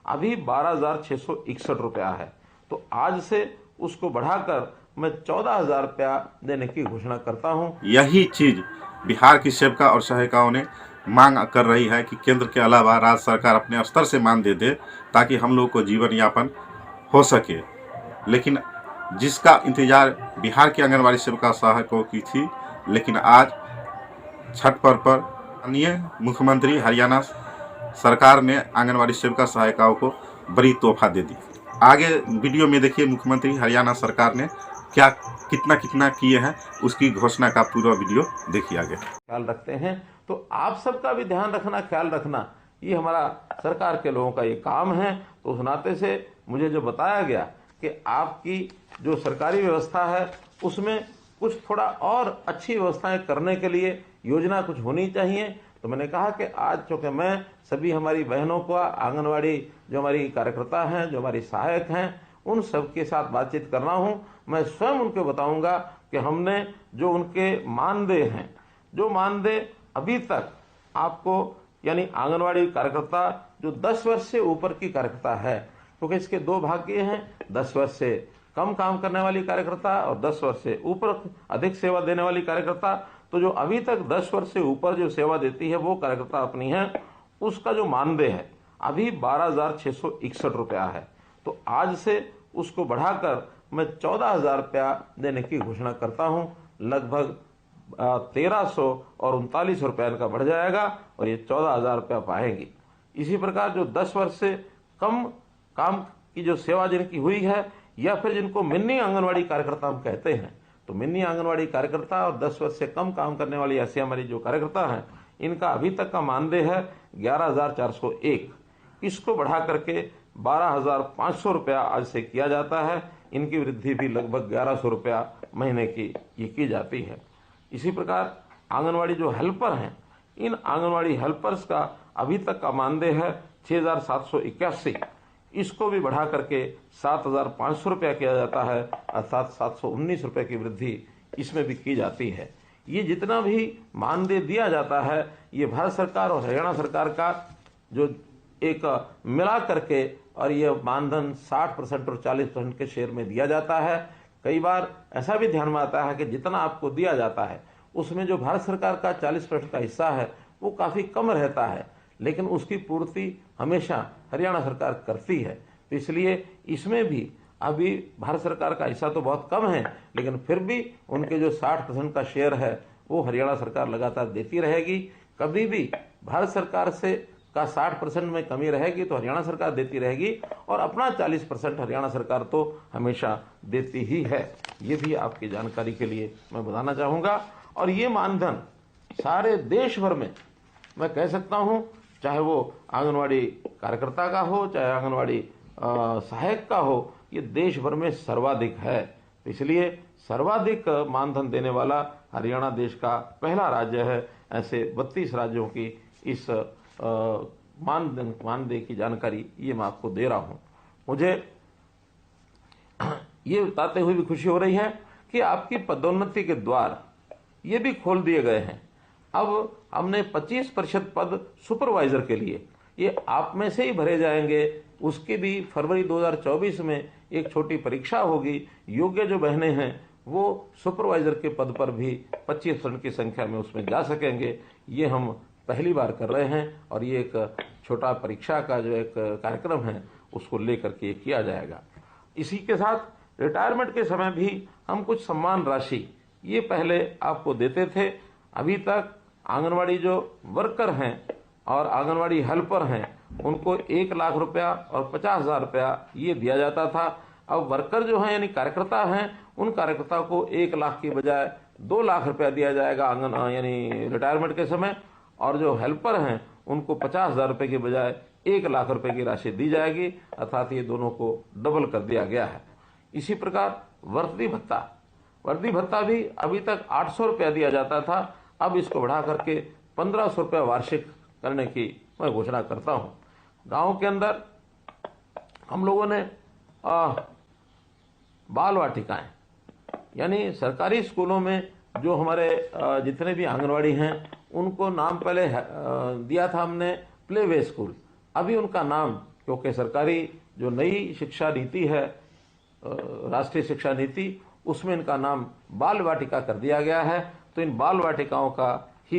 अभी 12,661 रुपया है। तो आज से उसको बढ़ाकर मैं 14,000 रुपया देने की घोषणा करता हूं। यही चीज बिहार की सेविका और सहायिकाओं ने मांग कर रही है कि केंद्र के अलावा राज्य सरकार अपने स्तर से मान दे दे ताकि हम लोग को जीवन यापन हो सके। लेकिन जिसका इंतजार बिहार के आंगनबाड़ी सेविका सहायकों की थी, लेकिन आज छठ पर्व पर माननीय मुख्यमंत्री हरियाणा सरकार ने आंगनबाड़ी सेविका सहायिकाओं को बड़ी तोहफा दे दी। आगे वीडियो में देखिए मुख्यमंत्री हरियाणा सरकार ने क्या कितना कितना किए हैं, उसकी घोषणा का पूरा वीडियो देखिए आगे। ख्याल रखते हैं तो आप सबका भी ध्यान रखना, ख्याल रखना, ये हमारा सरकार के लोगों का ये काम है। तो उस नाते से मुझे जो बताया गया कि आपकी जो सरकारी व्यवस्था है उसमें कुछ थोड़ा और अच्छी व्यवस्थाएं करने के लिए योजना कुछ होनी चाहिए, तो मैंने कहा कि आज चूंकि मैं सभी हमारी बहनों को, आंगनवाड़ी जो हमारी कार्यकर्ता हैं, जो हमारी सहायक हैं, उन सब के साथ बातचीत करना हूं, मैं स्वयं उनको बताऊंगा कि हमने जो उनके मानदेय हैं, जो मानदेय अभी तक आपको यानी आंगनवाड़ी कार्यकर्ता जो 10 वर्ष से ऊपर की कार्यकर्ता है, क्योंकि इसके दो भाग ये हैं, 10 वर्ष से कम काम करने वाली कार्यकर्ता और 10 वर्ष से ऊपर अधिक सेवा देने वाली कार्यकर्ता। तो जो अभी तक 10 वर्ष से ऊपर जो सेवा देती है वो कार्यकर्ता अपनी है, उसका जो मानदेय है अभी 12,661 रुपया है। तो आज से उसको बढ़ाकर मैं 14,000 रुपया देने की घोषणा करता हूं। लगभग 1,339 रुपया इनका बढ़ जाएगा और ये 14,000 रुपया पाएंगी। इसी प्रकार जो 10 वर्ष से कम काम की जो सेवा जिनकी हुई है या फिर जिनको मिनी आंगनवाड़ी कार्यकर्ता हम कहते हैं, तो मिनी आंगनवाड़ी कार्यकर्ता और 10 वर्ष से कम काम करने वाली ऐसी हमारी जो कार्यकर्ता हैं, इनका अभी तक का मानदेय है 11,401। इसको बढ़ा करके 12,500 रुपया आज से किया जाता है। इनकी वृद्धि भी लगभग 1,100 रुपया महीने की ये की जाती है। इसी प्रकार आंगनवाड़ी जो हेल्पर हैं, इन आंगनवाड़ी हेल्पर्स का अभी तक का मानदेय है 6,781। इसको भी बढ़ा करके 7,500 रुपया किया जाता है, अर्थात 719 रुपये की वृद्धि इसमें भी की जाती है। ये जितना भी मानदेय दिया जाता है ये भारत सरकार और हरियाणा सरकार का जो एक मिला करके, और ये मानधन 60% और 40% के शेयर में दिया जाता है। कई बार ऐसा भी ध्यान में आता है कि जितना आपको दिया जाता है उसमें जो भारत सरकार का 40% का हिस्सा है वो काफ़ी कम रहता है, लेकिन उसकी पूर्ति हमेशा हरियाणा सरकार करती है। तो इसलिए इसमें भी अभी भारत सरकार का हिस्सा तो बहुत कम है, लेकिन फिर भी उनके जो 60% का शेयर है वो हरियाणा सरकार लगातार देती रहेगी। कभी भी भारत सरकार से का 60% में कमी रहेगी तो हरियाणा सरकार देती रहेगी, और अपना 40% हरियाणा सरकार तो हमेशा देती ही है। ये भी आपकी जानकारी के लिए मैं बताना चाहूँगा। और ये मानधन सारे देश भर में मैं कह सकता हूँ, चाहे वो आंगनवाड़ी कार्यकर्ता का हो, चाहे आंगनवाड़ी सहायक का हो, ये देश भर में सर्वाधिक है। इसलिए सर्वाधिक मानधन देने वाला हरियाणा देश का पहला राज्य है। ऐसे 32 राज्यों की इस मानदेय की जानकारी ये मैं आपको दे रहा हूँ। मुझे ये बताते हुए भी खुशी हो रही है कि आपकी पदोन्नति के द्वार ये भी खोल दिए गए हैं। अब हमने 25% पद सुपरवाइजर के लिए ये आप में से ही भरे जाएंगे। उसकी भी फरवरी 2024 में एक छोटी परीक्षा होगी। योग्य जो बहनें हैं वो सुपरवाइजर के पद पर भी 25% की संख्या में उसमें जा सकेंगे। ये हम पहली बार कर रहे हैं और ये एक छोटा परीक्षा का जो एक कार्यक्रम है उसको लेकर के किया जाएगा। इसी के साथ रिटायरमेंट के समय भी हम कुछ सम्मान राशि ये पहले आपको देते थे। अभी तक आंगनवाड़ी जो वर्कर हैं और आंगनवाड़ी हेल्पर हैं उनको 1 लाख रुपया और 50,000 रुपया ये दिया जाता था। अब वर्कर जो हैं यानी कार्यकर्ता हैं, उन कार्यकर्ता को 1 लाख की बजाय 2 लाख रुपया दिया जाएगा यानी रिटायरमेंट के समय, और जो हेल्पर हैं उनको 50,000 रुपये की बजाय 1 लाख रुपए की राशि दी जाएगी, अर्थात ये दोनों को डबल कर दिया गया है। इसी प्रकार वर्दी भत्ता भी अभी तक 800 रुपया दिया जाता था, अब इसको बढ़ा करके 1,500 रुपया वार्षिक करने की मैं घोषणा करता हूँ। गांव के अंदर हम लोगों ने बाल वाटिकाएं यानी सरकारी स्कूलों में जो हमारे जितने भी आंगनवाड़ी हैं उनको नाम पहले दिया था हमने प्ले वे स्कूल, अभी उनका नाम क्योंकि सरकारी जो नई शिक्षा नीति है, राष्ट्रीय शिक्षा नीति, उसमें इनका नाम बाल वाटिका कर दिया गया है। तो इन बाल वाटिकाओं का